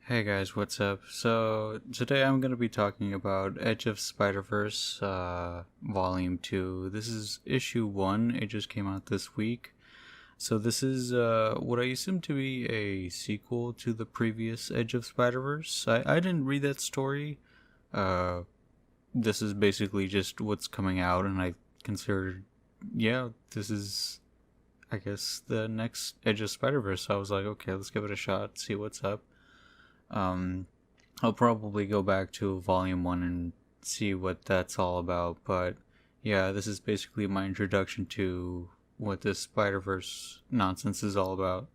Hey guys, what's up? So today I'm going to be talking about Edge of Spider-Verse Volume 2. This is issue 1. It just came out this week. So this is what I assume to be a sequel to the previous Edge of Spider-Verse. I didn't read that story. Uh, this is basically just what's coming out, and I considered, yeah, this is, I guess, the next Edge of Spider-Verse. So I was like, okay, let's give it a shot, see what's up. Um, I'll probably go back to Volume 1 and see what that's all about, but yeah, this is basically my introduction to what this Spider-Verse nonsense is all about.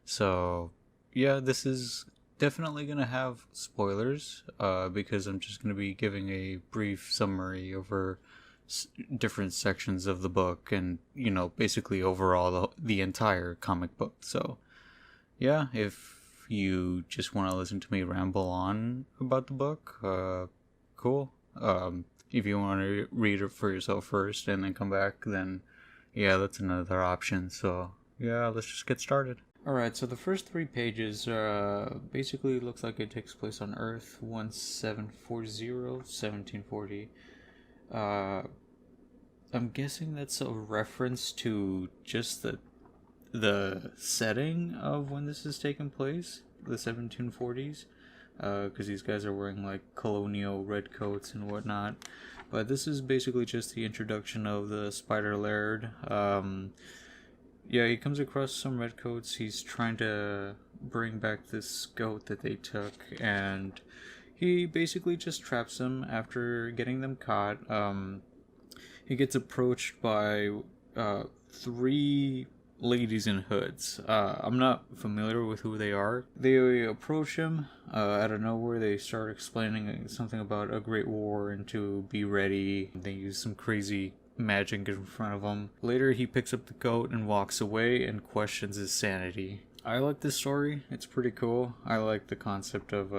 So, yeah, this is definitely going to have spoilers, because I'm just going to be giving a brief summary over different sections of the book and, basically overall the entire comic book. So, yeah, if you just want to listen to me ramble on about the book, cool. If you want to read it for yourself first and then come back, then yeah, that's another option. So yeah, let's just get started. Alright, so the first 3 pages basically looks like it takes place on Earth 1740. I'm guessing that's a reference to just the setting of when this is taking place, the 1740s, because these guys are wearing like colonial red coats and whatnot. But this is basically just the introduction of the Spider Laird. Yeah, he comes across some redcoats. He's trying to bring back this goat that they took, and he basically just traps them after getting them caught. He gets approached by three ladies in hoods. I'm not familiar with who they are. They approach him out of nowhere. They start explaining something about a great war and to be ready. They use some crazy magic in front of him. Later, he picks up the goat and walks away and questions his sanity. I like this story. It's pretty cool. I like the concept of,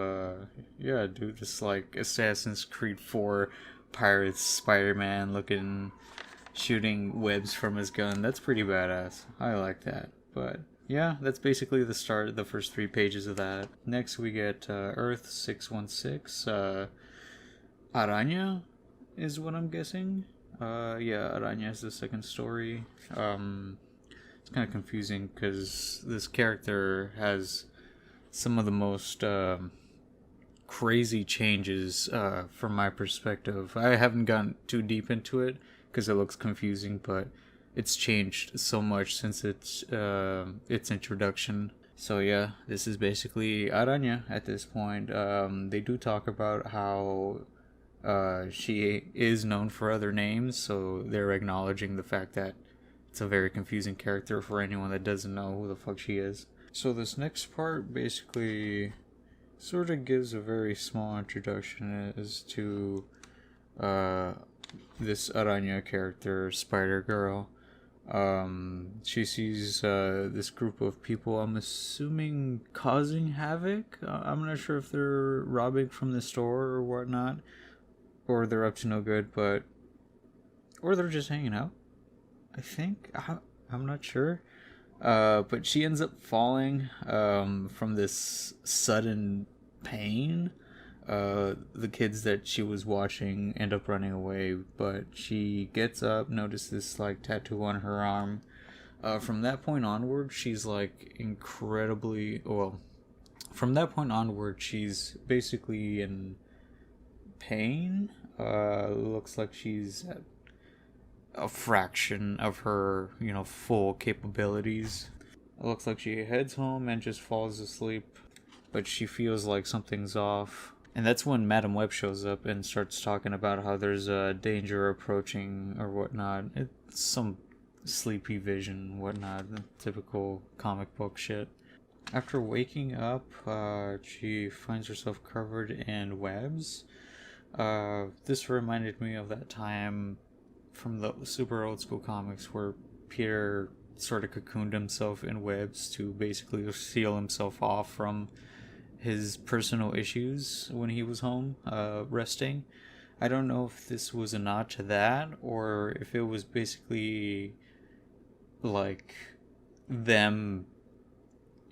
yeah, dude, just like Assassin's Creed 4 Pirates Spider-Man looking, shooting webs from his gun. That's pretty badass. I like that. But yeah, that's basically the start, the first 3 pages of that. Next we get Earth 616. ARAñA is what I'm guessing. Yeah, ARAñA is the second story. It's kind of confusing because this character has some of the most crazy changes from my perspective. I haven't gotten too deep into it because it looks confusing, but it's changed so much since its introduction. So yeah, this is basically ARAñA at this point. They do talk about how she is known for other names, so they're acknowledging the fact that it's a very confusing character for anyone that doesn't know who the fuck she is. So this next part basically sort of gives a very small introduction as to this ARAñA character, Spider Girl. She sees this group of people, I'm assuming causing havoc. I'm not sure if they're robbing from the store or whatnot, or they're up to no good, or they're just hanging out, I think. I'm not sure. But she ends up falling from this sudden pain. The kids that she was watching end up running away, but she gets up, notices this like tattoo on her arm. From that point onward, she's like incredibly well. From that point onward, she's basically in pain. Looks like she's at a fraction of her, full capabilities. It looks like she heads home and just falls asleep, but she feels like something's off. And that's when Madam Web shows up and starts talking about how there's a danger approaching or whatnot. It's some sleepy vision, whatnot, the typical comic book shit. After waking up, she finds herself covered in webs. This reminded me of that time from the super old school comics where Peter sort of cocooned himself in webs to basically seal himself off from his personal issues when he was home resting. I don't know if this was a nod to that or if it was basically like them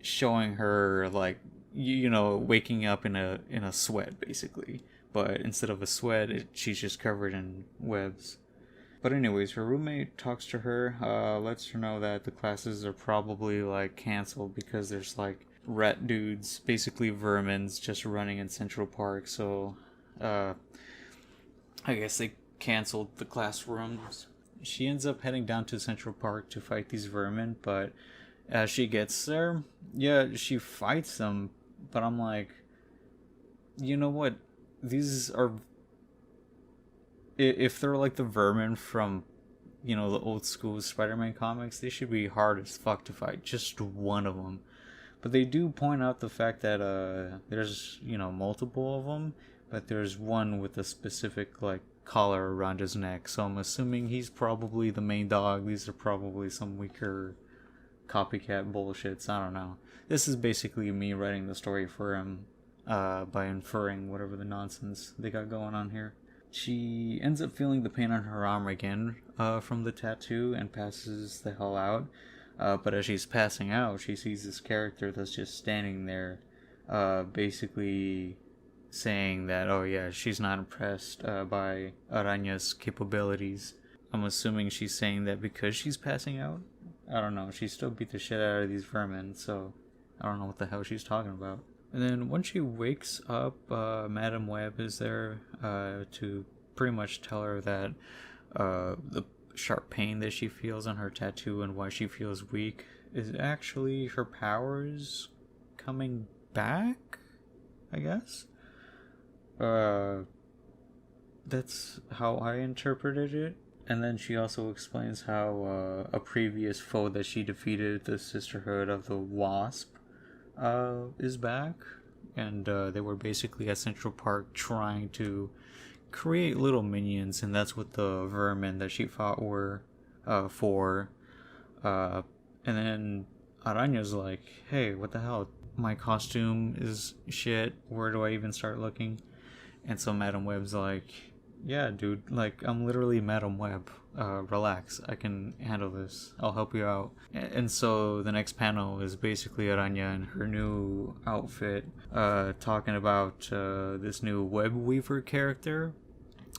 showing her like waking up in a sweat basically. But instead of a sweat, she's just covered in webs. But anyways, her roommate talks to her, lets her know that the classes are probably like canceled because there's like rat dudes, basically vermins, just running in Central Park. So, I guess they canceled the classrooms. She ends up heading down to Central Park to fight these vermin, but as she gets there, yeah, she fights them. But I'm like, you know what? These are, if they're like the vermin from, the old school Spider-Man comics, they should be hard as fuck to fight. Just one of them. But they do point out the fact that there's multiple of them, but there's one with a specific like collar around his neck. So I'm assuming he's probably the main dog. These are probably some weaker copycat bullshits. I don't know. This is basically me writing the story for him by inferring whatever the nonsense they got going on here. She ends up feeling the pain on her arm again from the tattoo and passes the hell out. But as she's passing out, she sees this character that's just standing there, basically saying that, oh yeah, she's not impressed by ARAñA's capabilities. I'm assuming she's saying that because she's passing out? I don't know. She still beat the shit out of these vermin, so I don't know what the hell she's talking about. And then once she wakes up, Madam Web is there to pretty much tell her that the sharp pain that she feels on her tattoo and why she feels weak is actually her powers coming back, I guess. That's how I interpreted it. And then she also explains how a previous foe that she defeated, the Sisterhood of the Wasp, is back. And they were basically at Central Park trying to create little minions, and that's what the vermin that she fought were for. And then Araña's like, hey, what the hell? My costume is shit. Where do I even start looking? And so Madam Web's like, yeah, dude, like, I'm literally Madam Web. Relax, I can handle this. I'll help you out. And so the next panel is basically Araña in her new outfit, talking about this new web weaver character,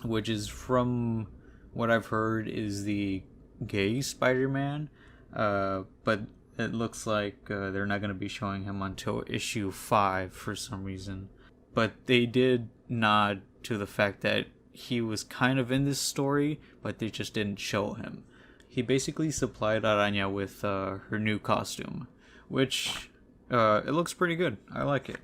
which is, from what I've heard, is the gay Spider-Man. But it looks like they're not going to be showing him until issue 5 for some reason. But they did nod to the fact that he was kind of in this story, but they just didn't show him. He basically supplied Araña with her new costume, which it looks pretty good. I like it.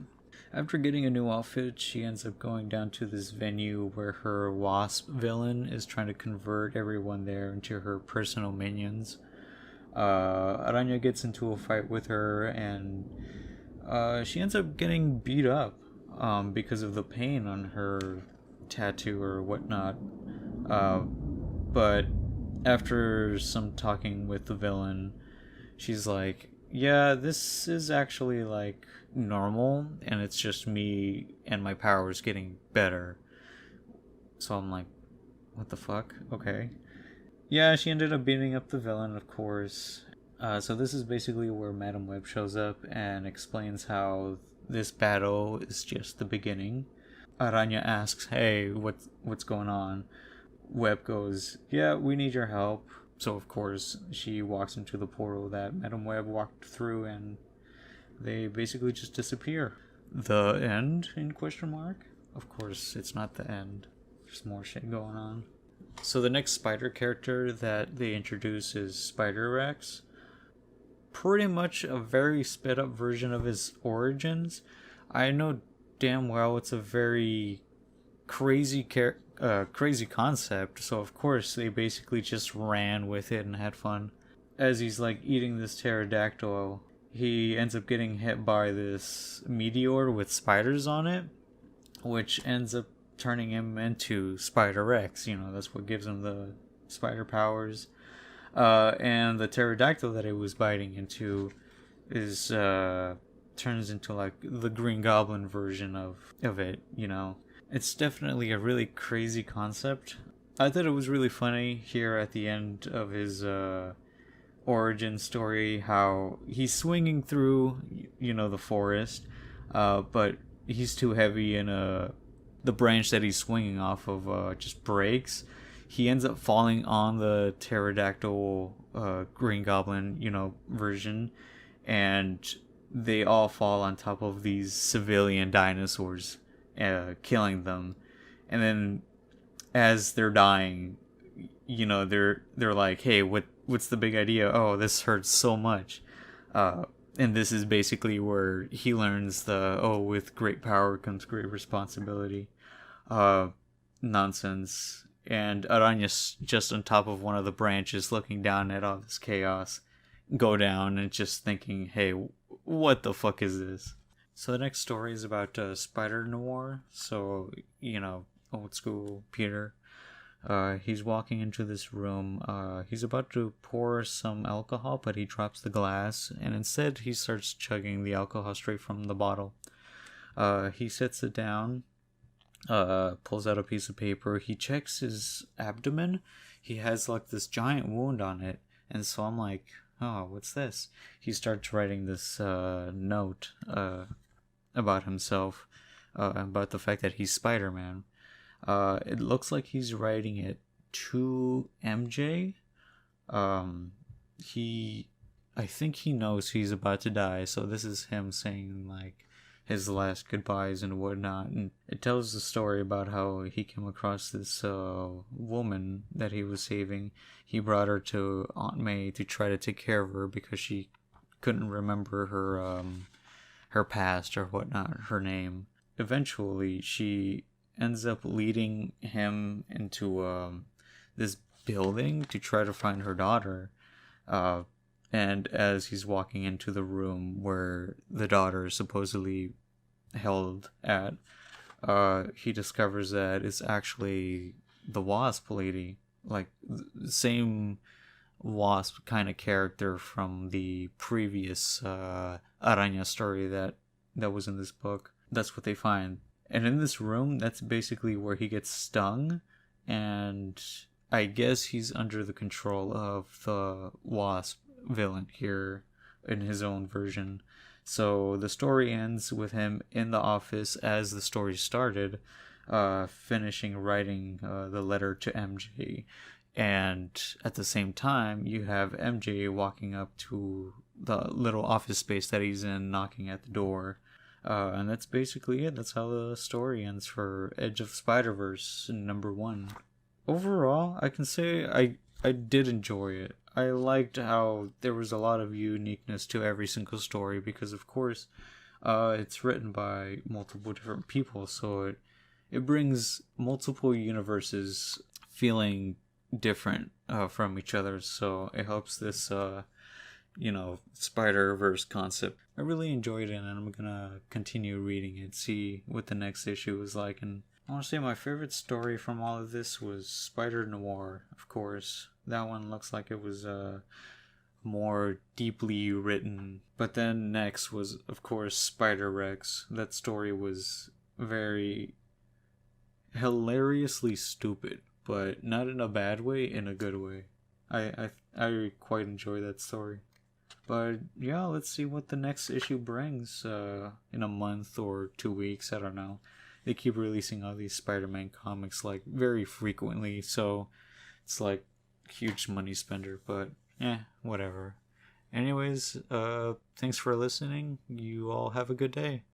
After getting a new outfit, she ends up going down to this venue where her Wasp villain is trying to convert everyone there into her personal minions. Araña gets into a fight with her, and she ends up getting beat up because of the pain on her tattoo or whatnot. But after some talking with the villain, she's like, yeah, this is actually like normal, and it's just me and my powers getting better. So I'm like, what the fuck? Okay. Yeah, she ended up beating up the villain, of course. So this is basically where Madam Web shows up and explains how this battle is just the beginning. Araña asks, hey, what's going on? Web goes, yeah, we need your help. So of course she walks into the portal that Madam Web walked through, and they basically just disappear. The end, in question mark? Of course it's not the end. There's more shit going on. So the next spider character that they introduce is SpiderRex. Pretty much a very sped up version of his origins. I know damn well it's a very crazy concept, so of course they basically just ran with it and had fun. As he's like eating this pterodactyl, he ends up getting hit by this meteor with spiders on it, which ends up turning him into SpiderRex. That's what gives him the spider powers. And the pterodactyl that it was biting into is turns into like the Green Goblin version of it. It's definitely a really crazy concept. I thought it was really funny here at the end of his origin story, how he's swinging through the forest, but he's too heavy, and the branch that he's swinging off of just breaks. He ends up falling on the pterodactyl Green Goblin, version, and they all fall on top of these civilian dinosaurs, killing them. And then, as they're dying, they're like, "Hey, what's the big idea? Oh, this hurts so much." And this is basically where he learns with great power comes great responsibility nonsense. And Araña's just on top of one of the branches looking down at all this chaos go down and just thinking, hey, what the fuck is this? So the next story is about Spider Noir. So, old school Peter. He's walking into this room. He's about to pour some alcohol, but he drops the glass, and instead he starts chugging the alcohol straight from the bottle. He sets it down, pulls out a piece of paper. He checks his abdomen. He has like this giant wound on it, and so I'm like, oh, what's this? He starts writing this note about himself, about the fact that he's Spider-Man. It looks like he's writing it to MJ. I think he knows he's about to die, so this is him saying like his last goodbyes and whatnot. And it tells the story about how he came across this woman that he was saving. He brought her to Aunt May to try to take care of her because she couldn't remember her past or whatnot, her name. Eventually, she ends up leading him into this building to try to find her daughter. And as he's walking into the room where the daughter is supposedly held at, he discovers that it's actually the Wasp lady, like the same Wasp kind of character from the previous Araña story that was in this book. That's what they find. And in this room, that's basically where he gets stung, and I guess he's under the control of the Wasp villain here in his own version. So the story ends with him in the office as the story started, finishing writing the letter to MJ. And at the same time, you have MJ walking up to the little office space that he's in, knocking at the door. And that's basically it. That's how the story ends for Edge of Spider-Verse number 1. Overall, I can say I did enjoy it. I liked how there was a lot of uniqueness to every single story because, of course, it's written by multiple different people, so it brings multiple universes feeling different from each other, so it helps this Spider-Verse concept. I really enjoyed it, and I'm gonna continue reading it, see what the next issue is like. And I want to say my favorite story from all of this was Spider Noir, of course. That one looks like it was more deeply written. But then next was, of course, SpiderRex. That story was very hilariously stupid, but not in a bad way, in a good way. I quite enjoy that story. But yeah, let's see what the next issue brings in a month or 2 weeks. I don't know. They keep releasing all these Spider-Man comics like very frequently, so it's like huge money spender. But whatever. Anyways, thanks for listening. You all have a good day.